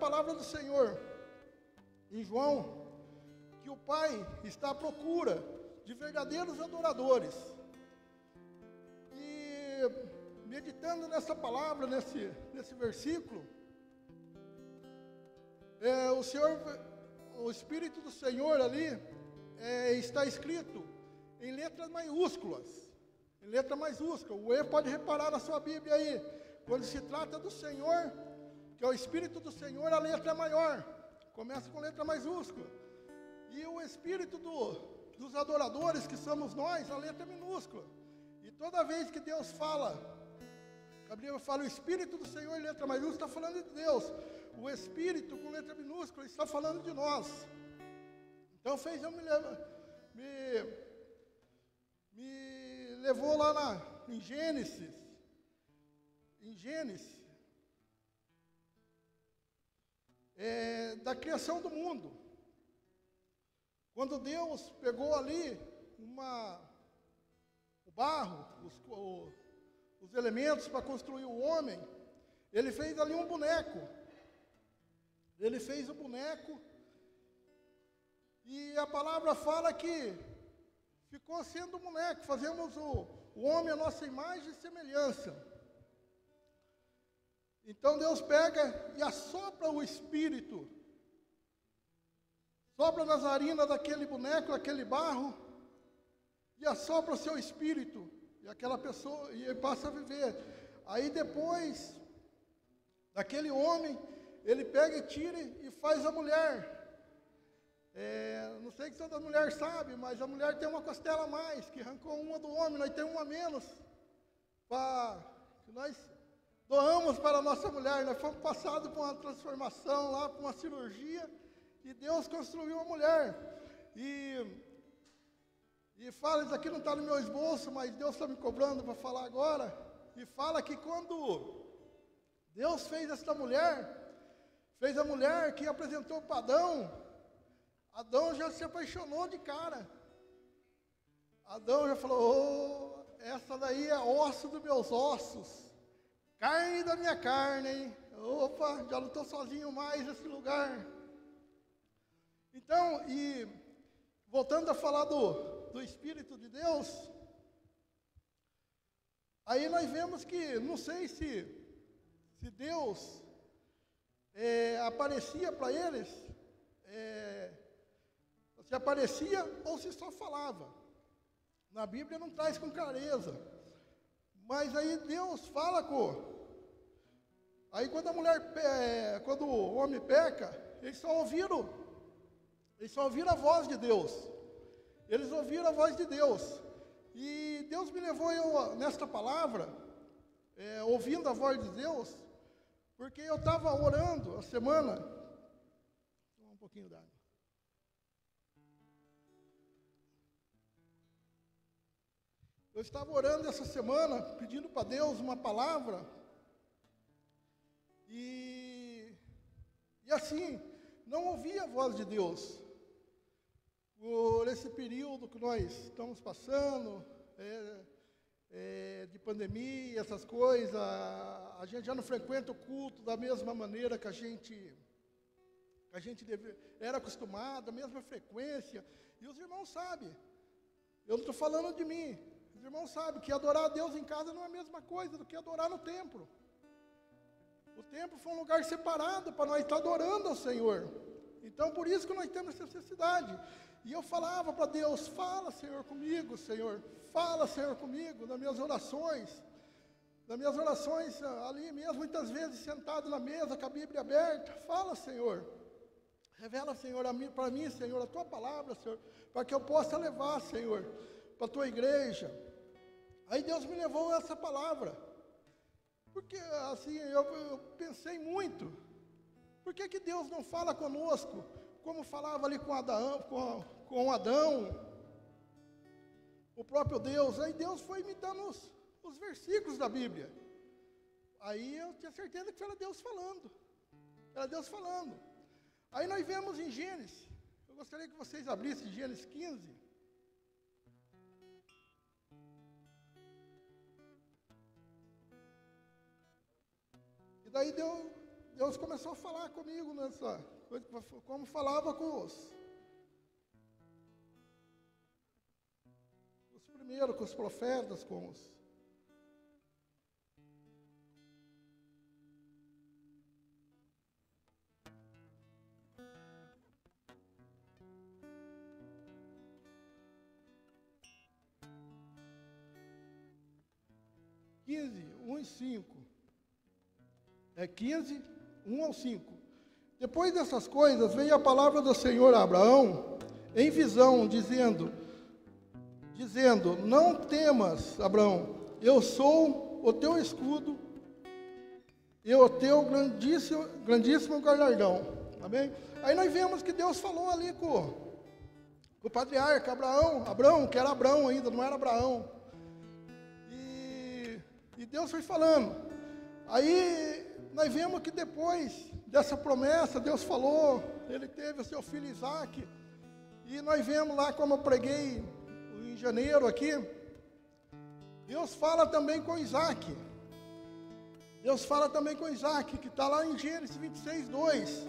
palavra do Senhor, em João, que o Pai está à procura de verdadeiros adoradores. E meditando nessa palavra, nesse versículo, o Espírito do Senhor ali está escrito em letras maiúsculas. Em letra maiúscula. O E pode reparar na sua Bíblia aí. Quando se trata do Senhor, que é o Espírito do Senhor, a letra é maior. Começa com letra maiúscula. E o Espírito dos adoradores, que somos nós, a letra é minúscula. E toda vez que Deus fala, a Bíblia fala o Espírito do Senhor em letra maiúscula, está falando de Deus. O Espírito com letra minúscula está falando de nós. Então me levou lá em Gênesis, da criação do mundo. Quando Deus pegou ali o barro, os elementos para construir o homem, Ele fez ali um boneco. Ele fez o boneco e a palavra fala que ficou sendo um boneco. Fazemos o homem a nossa imagem e semelhança. Então Deus pega e assopra o Espírito, sopra nas narinas daquele boneco, daquele barro, e assopra o seu Espírito, e aquela pessoa, e ele passa a viver. Aí depois, daquele homem, ele pega e tira e faz a mulher. Não sei se toda mulher sabe, mas a mulher tem uma costela a mais, que arrancou uma do homem, nós temos uma a menos, que nós doamos para a nossa mulher. Nós fomos passados por uma transformação lá, por uma cirurgia, e Deus construiu a mulher. E fala, isso aqui não está no meu esboço, mas Deus está me cobrando para falar agora. E fala que quando Deus fez esta mulher, fez a mulher que apresentou para Adão já se apaixonou de cara. Adão já falou, essa daí é osso dos meus ossos, carne da minha carne, hein? Opa, já não estou sozinho mais nesse lugar. Então, e voltando a falar do Espírito de Deus, aí nós vemos que, não sei se Deus aparecia para eles, se aparecia ou se só falava. Na Bíblia não traz com clareza. Mas aí Deus fala Aí quando quando o homem peca, eles só ouviram a voz de Deus. Eles ouviram a voz de Deus. E Deus me levou nesta palavra, ouvindo a voz de Deus, porque eu estava orando a semana. Vou tomar um pouquinho d'água. Eu estava orando essa semana, pedindo para Deus uma palavra, e assim, não ouvi a voz de Deus. Por esse período que nós estamos passando, de pandemia, essas coisas, a gente já não frequenta o culto da mesma maneira que a gente era acostumado, a mesma frequência, e os irmãos sabem, eu não estou falando de mim, os irmãos sabem que adorar a Deus em casa não é a mesma coisa do que adorar no templo. O templo foi um lugar separado para nós estar adorando ao Senhor. Então, por isso que nós temos essa necessidade. E eu falava para Deus, fala, Senhor, comigo, Senhor. Fala, Senhor, comigo, nas minhas orações. Nas minhas orações, ali mesmo, muitas vezes sentado na mesa, com a Bíblia aberta. Fala, Senhor. Revela, Senhor, para mim, Senhor, a Tua palavra, Senhor, para que eu possa levar, Senhor, para a Tua igreja. Aí Deus me levou a essa palavra. Porque, assim, eu pensei muito. Por que Deus não fala conosco, como falava ali com Adão, o próprio Deus? Aí Deus foi me dando os versículos da Bíblia. Aí eu tinha certeza que era Deus falando. Era Deus falando. Aí nós vemos em Gênesis. Eu gostaria que vocês abrissem Gênesis 15. E daí Deus começou a falar comigo nessa coisa, como falava com os primeiros, com os profetas, com os... (15, 1 e 5). É 15, 1 ao 5. Depois dessas coisas, veio a palavra do Senhor a Abraão em visão, dizendo, não temas, Abraão, eu sou o teu escudo e o teu grandíssimo galardão. Amém? Aí nós vemos que Deus falou ali com o patriarca Abraão, que era Abraão ainda, não era Abraão. E Deus foi falando. Aí nós vemos que depois dessa promessa, Deus falou, ele teve o seu filho Isaac, e nós vemos lá, como eu preguei em janeiro aqui, Deus fala também com Isaac. Deus fala também com Isaac, que está lá em Gênesis 26, 2.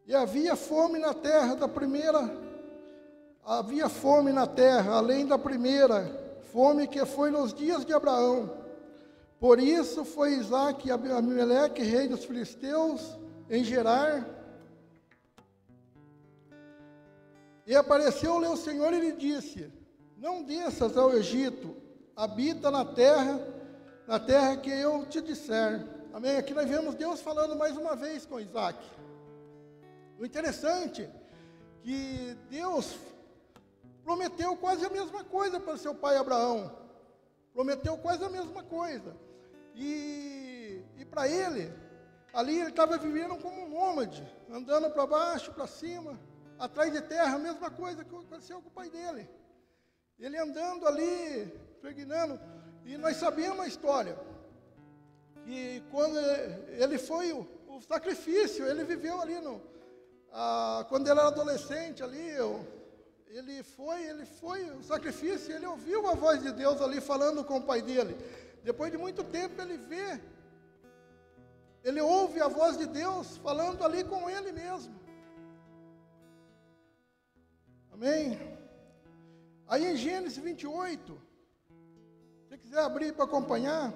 E havia fome na terra, além da primeira fome que foi nos dias de Abraão. Por isso foi Isaac e Abimeleque, rei dos filisteus, em Gerar. E apareceu-lhe o Senhor e lhe disse, não desças ao Egito, habita na terra que eu te disser. Amém? Aqui nós vemos Deus falando mais uma vez com Isaac. O interessante é que Deus prometeu quase a mesma coisa para seu pai Abraão. Prometeu quase a mesma coisa. E para ele, ali ele estava vivendo como um nômade, andando para baixo, para cima, atrás de terra, a mesma coisa que aconteceu com o pai dele. Ele andando ali, peregrinando, e nós sabemos a história, que quando ele foi o sacrifício, ele viveu ali quando ele era adolescente ali, ele foi o sacrifício, ele ouviu a voz de Deus ali falando com o pai dele. Depois de muito tempo ele ouve a voz de Deus falando ali com ele mesmo. Amém? Aí em Gênesis 28, se você quiser abrir para acompanhar,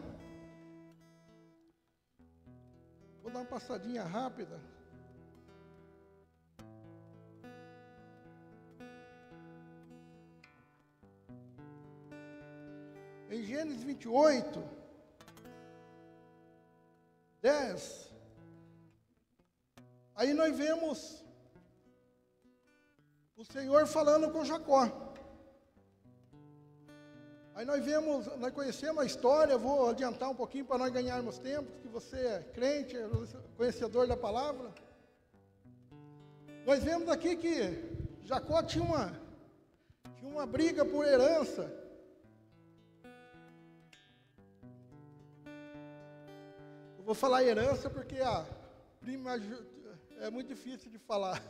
vou dar uma passadinha rápida. Em Gênesis 28, 10, aí nós vemos o Senhor falando com Jacó. Aí nós conhecemos a história, vou adiantar um pouquinho para nós ganharmos tempo, que você é crente, é conhecedor da palavra. Nós vemos aqui que Jacó tinha uma briga por herança. Vou falar herança porque a prima é muito difícil de falar.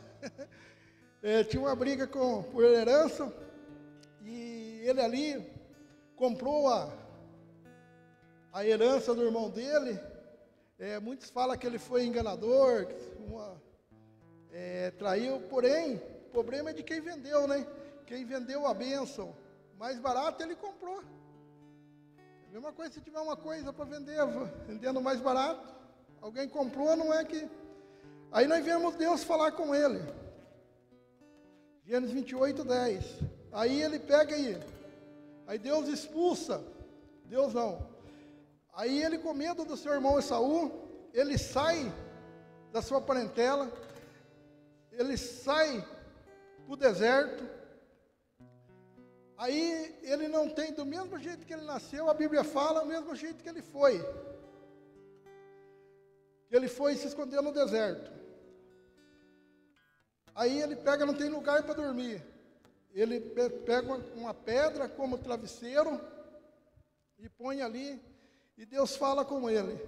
Tinha uma briga por herança e ele ali comprou a herança do irmão dele. Muitos falam que ele foi enganador, traiu, porém, o problema é de quem vendeu, né? Quem vendeu a bênção mais barato, ele comprou. A mesma coisa se tiver uma coisa para vender, vendendo mais barato, alguém comprou, não é que... Aí nós vemos Deus falar com ele. Gênesis 28, 10. Aí ele pega aí Deus expulsa, Deus não. Aí ele, com medo do seu irmão Esaú, ele sai da sua parentela, ele sai para o deserto. Aí ele não tem, do mesmo jeito que ele nasceu, a Bíblia fala, do mesmo jeito que ele foi. Ele foi se esconder no deserto. Aí ele pega, não tem lugar para dormir. ele pega uma pedra como travesseiro e põe ali, e Deus fala com ele.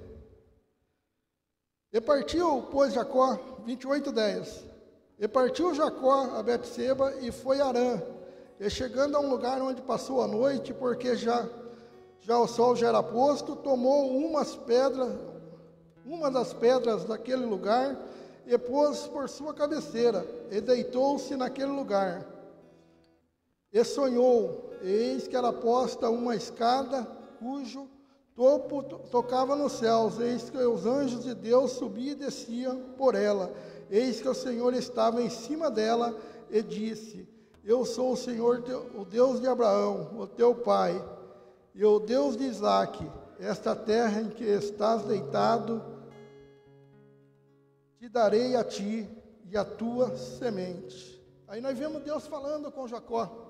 E partiu, pois, Jacó, 28:10. E partiu Jacó a Betseba e foi a Harã. E chegando a um lugar onde passou a noite, porque já o sol já era posto, tomou uma das pedras daquele lugar e pôs por sua cabeceira, e deitou-se naquele lugar. E sonhou, e eis que era posta uma escada, cujo topo tocava nos céus, eis que os anjos de Deus subiam e desciam por ela. Eis que o Senhor estava em cima dela, e disse: Eu sou o Senhor, o Deus de Abraão, o teu pai, e o Deus de Isaque. Esta terra em que estás deitado, te darei a ti e a tua semente. Aí nós vemos Deus falando com Jacó.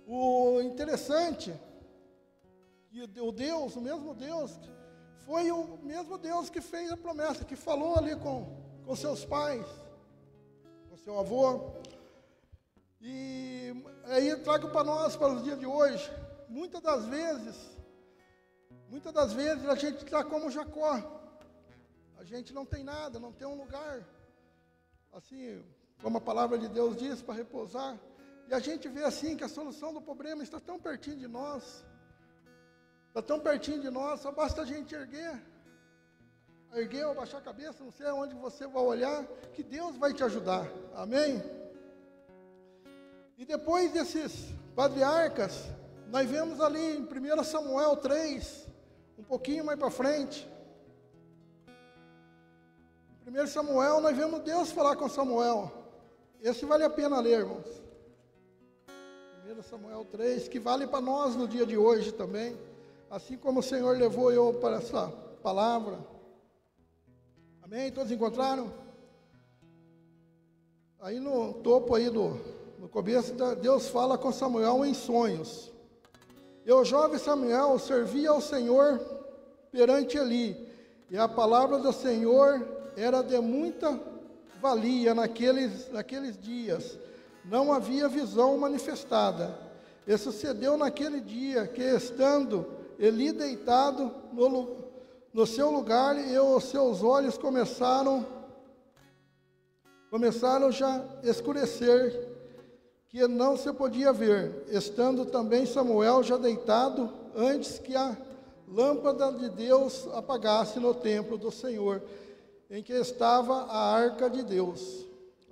O interessante, que o mesmo Deus, foi o mesmo Deus que fez a promessa, que falou ali com seus pais, com seu avô. E aí eu trago para nós, para os dias de hoje, muitas das vezes a gente está como Jacó. A gente não tem nada, não tem um lugar, assim, como a palavra de Deus diz, para repousar. E a gente vê assim que a solução do problema está tão pertinho de nós. Está tão pertinho de nós, só basta a gente erguer ou baixar a cabeça, não sei aonde você vai olhar, que Deus vai te ajudar. Amém? E depois desses patriarcas, nós vemos ali em 1 Samuel 3, um pouquinho mais para frente. Em 1 Samuel, nós vemos Deus falar com Samuel. Esse vale a pena ler, irmãos. 1 Samuel 3, que vale para nós no dia de hoje também. Assim como o Senhor levou eu para essa palavra. Amém? Todos encontraram? Aí no topo aí no começo, Deus fala com Samuel em sonhos. E o jovem Samuel servia ao Senhor perante Eli. E a palavra do Senhor era de muita valia naqueles dias. Não havia visão manifestada. E sucedeu naquele dia que, estando Eli deitado no seu lugar, e os seus olhos começaram já a escurecer, que não se podia ver, estando também Samuel já deitado, antes que a lâmpada de Deus apagasse no templo do Senhor, em que estava a arca de Deus.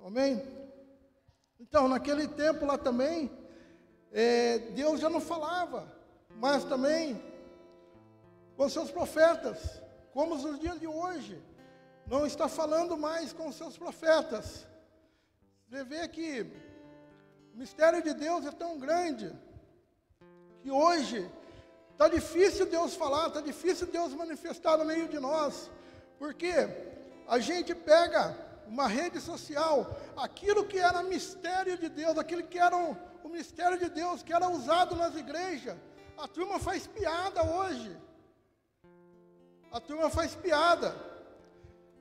Amém? Então, naquele tempo lá também, Deus já não falava, mas também com seus profetas, como nos dias de hoje, não está falando mais com seus profetas. Você vê que o mistério de Deus é tão grande, que hoje está difícil Deus falar, está difícil Deus manifestar no meio de nós, porque a gente pega uma rede social, aquilo que era mistério de Deus, aquilo que era o mistério de Deus, que era usado nas igrejas, a turma faz piada hoje. A turma faz piada.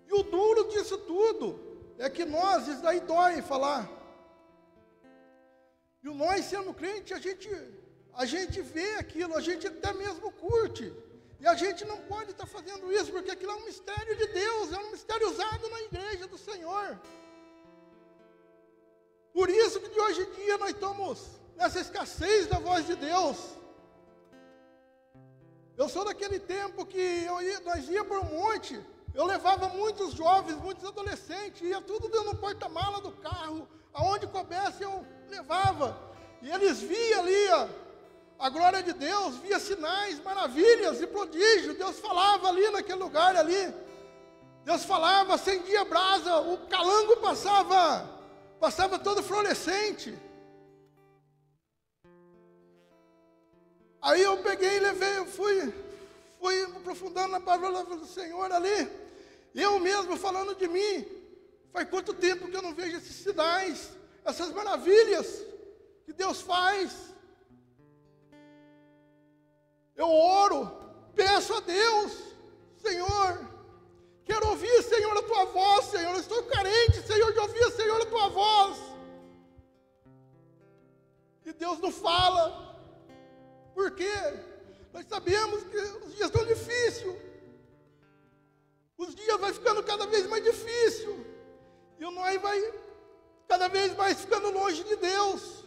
E o duro disso tudo é que nós, isso daí dói falar. E nós, sendo crente, a gente vê aquilo, a gente até mesmo curte. E a gente não pode estar fazendo isso, porque aquilo é um mistério de Deus, é um mistério usado na igreja do Senhor. Por isso que de hoje em dia nós estamos nessa escassez da voz de Deus. Eu sou daquele tempo que nós ia para um monte, eu levava muitos jovens, muitos adolescentes, ia tudo dentro do porta-mala do carro, aonde coubesse eu levava. E eles viam ali a glória de Deus, via sinais, maravilhas e prodígios. Deus falava ali naquele lugar ali. Deus falava, acendia a brasa, o calango passava todo fluorescente. Aí eu peguei e levei, fui aprofundando na palavra do Senhor ali. Eu mesmo falando de mim. Faz quanto tempo que eu não vejo esses sinais, essas maravilhas que Deus faz. Eu oro, peço a Deus, Senhor, quero ouvir, Senhor, a tua voz, Senhor. Eu estou carente, Senhor, de ouvir, Senhor, a tua voz. fala. Por quê? Nós sabemos que os dias estão difíceis. Os dias vai ficando cada vez mais difícil. E nós vai cada vez mais ficando longe de Deus.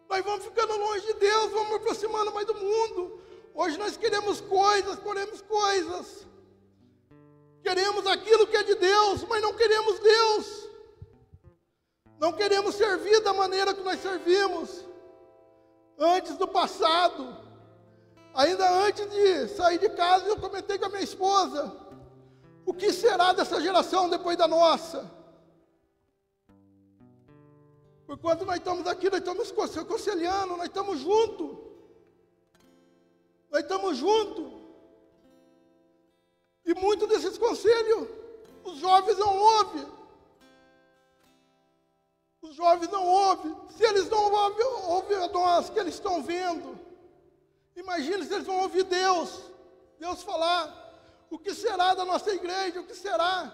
Nós vamos ficando longe de Deus, vamos aproximando mais do mundo. Hoje nós queremos coisas. Queremos aquilo que é de Deus, mas não queremos Deus. Não queremos servir da maneira que nós servimos. Antes do passado, ainda antes de sair de casa, eu comentei com a minha esposa: o que será dessa geração depois da nossa? Por quanto nós estamos aqui, nós estamos conselhando, nós estamos juntos. Nós estamos juntos. E muitos desses conselhos, os jovens não ouvem. Os jovens não ouvem. Se eles não ouvem a nós, que eles estão vendo, imagine se eles vão ouvir Deus. Deus falar: o que será da nossa igreja? O que será?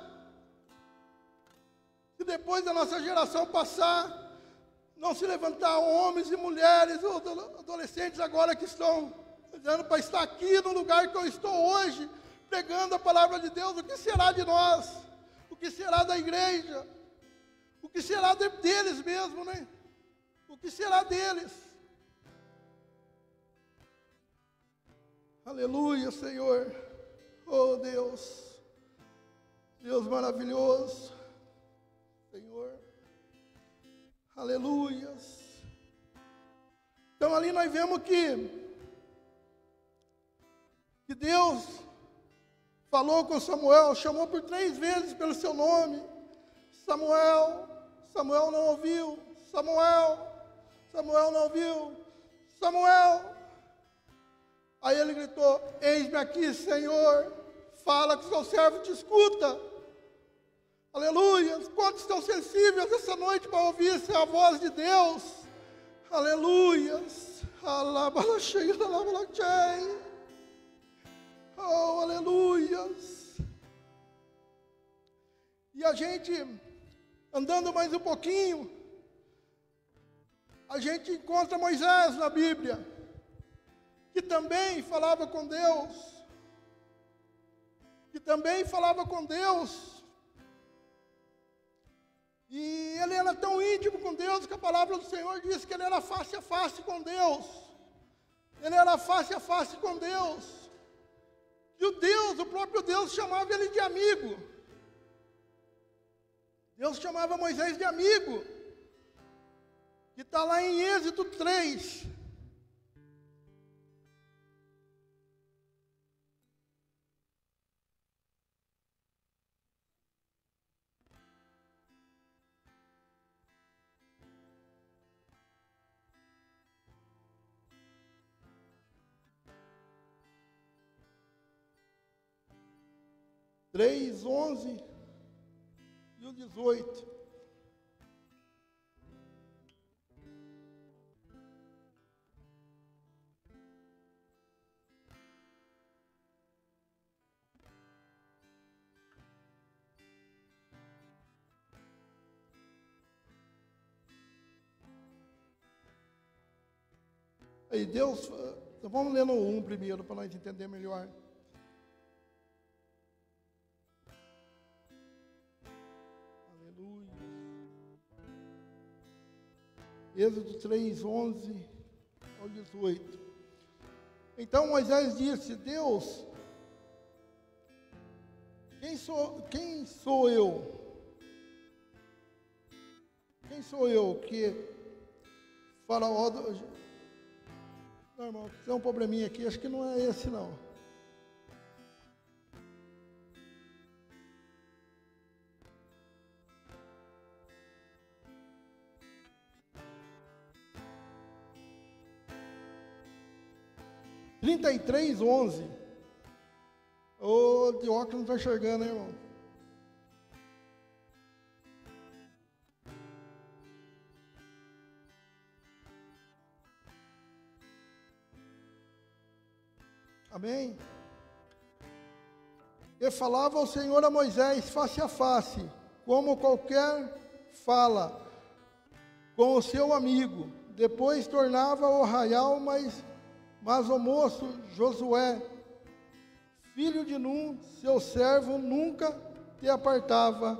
Se depois da nossa geração passar, não se levantar homens e mulheres, adolescentes agora que estão dando para estar aqui no lugar que eu estou hoje, pregando a palavra de Deus, o que será de nós? O que será da igreja? O que será deles mesmo, né? O que será deles? Aleluia, Senhor. Oh, Deus. Deus maravilhoso. Senhor. Aleluias. Então ali nós vemos que Deus falou com Samuel, chamou por 3 vezes pelo seu nome. Samuel, Samuel não ouviu. Samuel, Samuel não ouviu. Samuel. Aí ele gritou: eis-me aqui, Senhor. Fala que seu servo te escuta. Aleluia. Quantos estão sensíveis essa noite para ouvir a voz de Deus? Aleluia. Oh, aleluia. E a gente, andando mais um pouquinho, a gente encontra Moisés na Bíblia, que também falava com Deus. E ele era tão íntimo com Deus que a palavra do Senhor diz que ele era face a face com Deus. Ele era face a face com Deus. E o próprio Deus chamava ele de amigo. Deus chamava Moisés de amigo. Que está lá em Êxodo 3. Três, 11 e o 18. Aí Deus, vamos ler no 1 primeiro para nós entender melhor. Êxodo 3, 11 ao 18. Então Moisés disse: Deus, quem sou eu? Quem sou eu que Faraó... Não, irmão, tem um probleminha aqui, acho que não é esse não. Trinta e 3:11. Ô, de óculos não está enxergando, hein, irmão? Amém? E falava o Senhor a Moisés face a face, como qualquer fala com o seu amigo. depois tornava ao arraial, mas o moço Josué, filho de Num, seu servo, nunca te apartava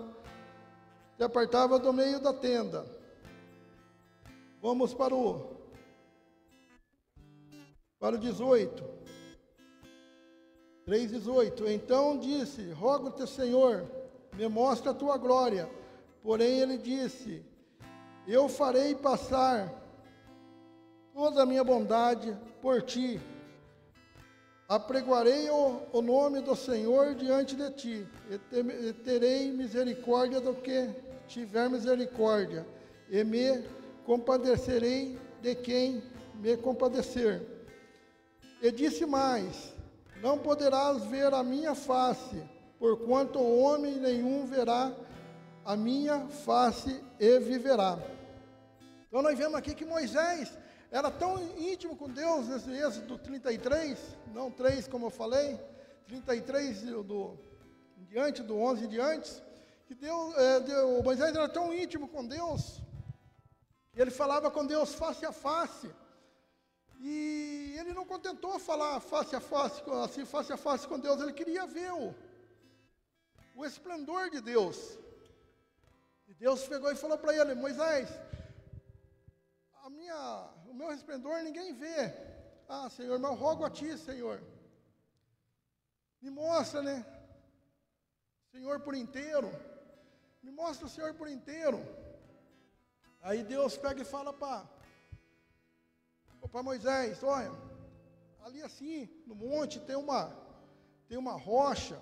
do meio da tenda. Vamos para o 18. 3:18. Então disse: rogo-te, Senhor, me mostra a tua glória. Porém ele disse: eu farei passar toda a minha bondade por ti. Apregoarei o nome do Senhor diante de ti, e terei misericórdia do que tiver misericórdia, e me compadecerei de quem me compadecer. E disse mais: não poderás ver a minha face, porquanto homem nenhum verá a minha face e viverá. Então nós vemos aqui que Moisés era tão íntimo com Deus, nesse Êxodo 33, não 3 como eu falei, 33 diante do 11 em diante, que Moisés era tão íntimo com Deus, que ele falava com Deus face a face, e ele não contentou falar face a face com Deus, ele queria ver o esplendor de Deus. E Deus pegou e falou para ele: Moisés, o meu esplendor ninguém vê. Ah, Senhor, mas eu rogo a ti, Senhor, me mostra, né, Senhor, por inteiro, me mostra o Senhor por inteiro. Aí Deus pega e fala para Moisés: olha, ali assim, no monte tem uma rocha,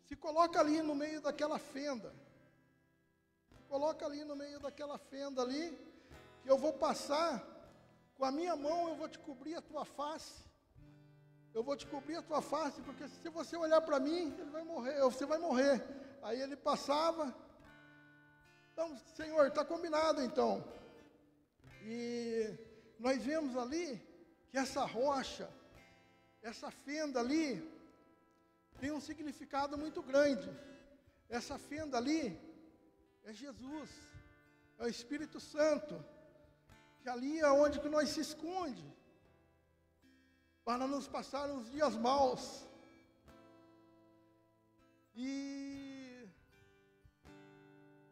se coloca ali no meio daquela fenda, ali, que eu vou passar, com a minha mão eu vou te cobrir a tua face, porque se você olhar para mim, você vai morrer. Aí ele passava. Então, Senhor, está combinado então. E nós vemos ali que essa rocha, essa fenda ali, tem um significado muito grande. Essa fenda ali é Jesus, é o Espírito Santo, que ali é onde que nós se esconde, para nos passar os dias maus. E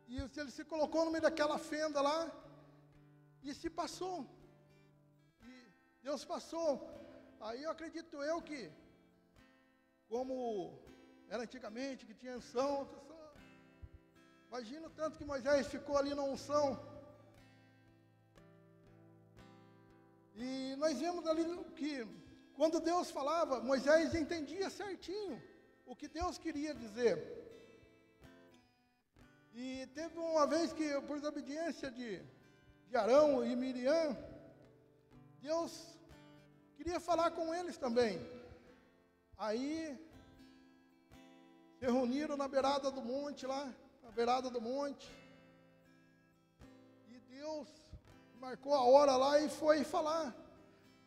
ele se colocou no meio daquela fenda lá, e se passou. E Deus passou. Aí eu acredito que, como era antigamente, que tinha unção, imagina o tanto que Moisés ficou ali na unção. E nós vemos ali que, quando Deus falava, Moisés entendia certinho o que Deus queria dizer. E teve uma vez que, por desobediência de Arão e Miriam, Deus queria falar com eles também. Aí se reuniram na beirada do monte lá, e Deus marcou a hora lá e foi falar.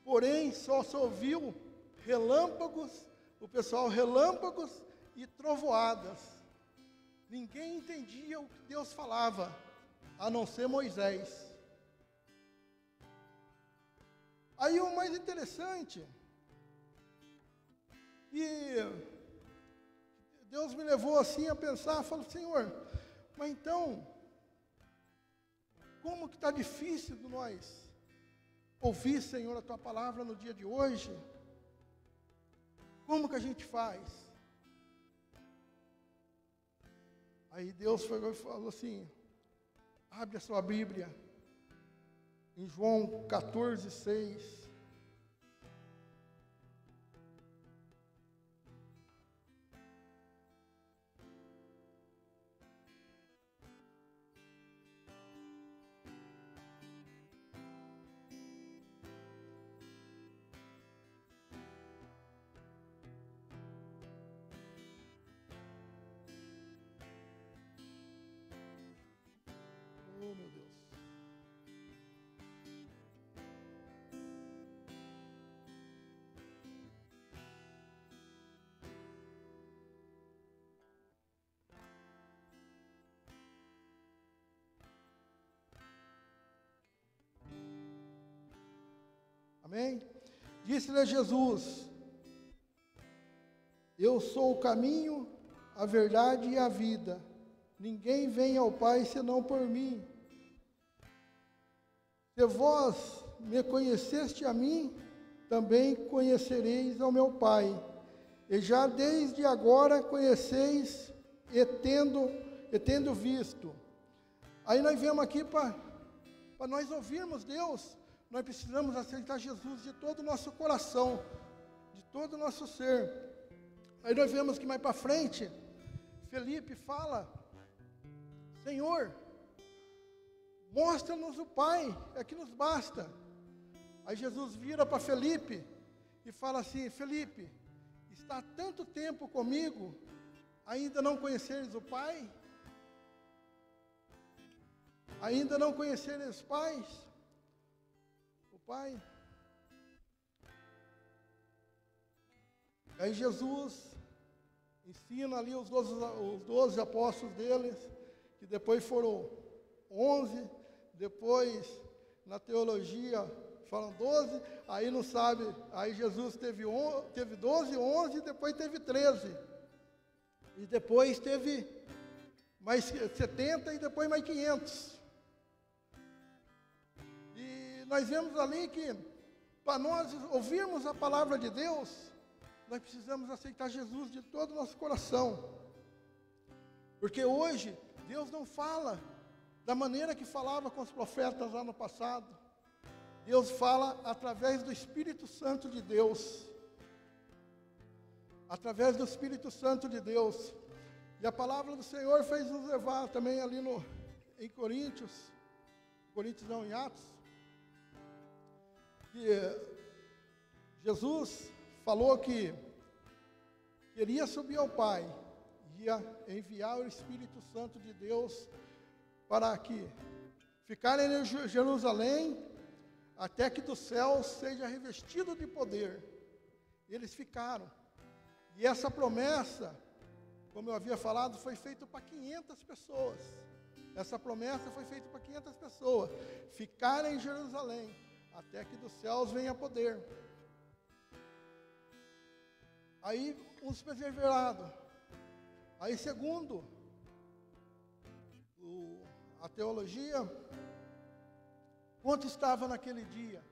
Porém, só se ouviu relâmpagos e trovoadas. Ninguém entendia o que Deus falava, a não ser Moisés. Aí o mais interessante, que Deus me levou assim a pensar, falou: Senhor, mas então, como que está difícil de nós ouvir, Senhor, a Tua palavra no dia de hoje? Como que a gente faz? Aí Deus falou assim: abre a sua Bíblia, em João 14:6. Oh, meu Deus. Amém? Disse-lhe Jesus: eu sou o caminho, a verdade e a vida. Ninguém vem ao Pai senão por mim. Se vós me conheceste a mim, também conhecereis ao meu Pai. E já desde agora conheceis e tendo visto. Aí nós viemos aqui para nós ouvirmos Deus, nós precisamos aceitar Jesus de todo o nosso coração, de todo o nosso ser. Aí nós vemos que mais para frente, Felipe fala: Senhor, mostra-nos o Pai, é que nos basta. Aí Jesus vira para Felipe e fala assim: Felipe, está há tanto tempo comigo, ainda não conheceres o Pai? Ainda não conheceres os pais? O Pai? Aí Jesus ensina ali os 12 apóstolos deles, que depois foram 11, depois na teologia falam 12, aí não sabe, aí Jesus teve 12, 11, depois teve 13, e depois teve mais 70 e depois mais 500. E nós vemos ali que para nós ouvirmos a palavra de Deus, nós precisamos aceitar Jesus de todo o nosso coração. Porque hoje, Deus não fala da maneira que falava com os profetas lá no passado. Deus fala através do Espírito Santo de Deus. Através do Espírito Santo de Deus. E a palavra do Senhor fez nos levar também ali em Coríntios não, em Atos, que Jesus falou que queria subir ao Pai, ia enviar o Espírito Santo de Deus para que ficarem em Jerusalém até que do céu seja revestido de poder. Eles ficaram. E essa promessa, como eu havia falado, foi feita para 500 pessoas. Essa promessa foi feita para 500 pessoas. Ficarem em Jerusalém até que dos céus venha poder. Aí uns perseveraram. Aí segundo a teologia, quanto estava naquele dia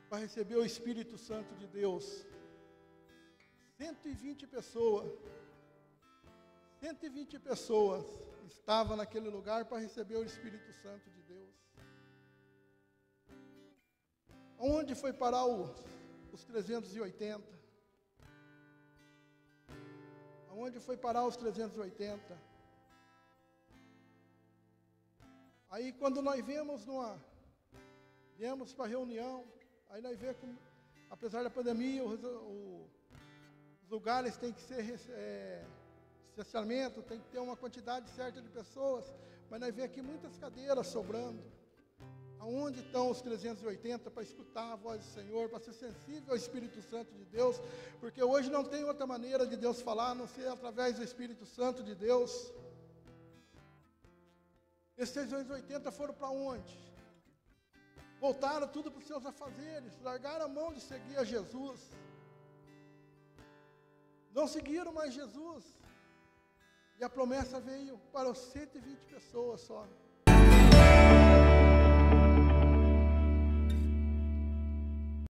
para receber o Espírito Santo de Deus? 120 pessoas. 120 pessoas estavam naquele lugar para receber o Espírito Santo de Deus. Onde foi parar os 380? Aonde foi parar os 380? Aí quando nós viemos para a reunião, aí nós vemos que, apesar da pandemia, os lugares têm que ser estacionamento, tem que ter uma quantidade certa de pessoas, mas nós vemos aqui muitas cadeiras sobrando. Aonde estão os 380 para escutar a voz do Senhor, para ser sensível ao Espírito Santo de Deus? Porque hoje não tem outra maneira de Deus falar, a não ser através do Espírito Santo de Deus. Esses 380 foram para onde? Voltaram tudo para os seus afazeres, largaram a mão de seguir a Jesus. Não seguiram mais Jesus. E a promessa veio para os 120 pessoas só.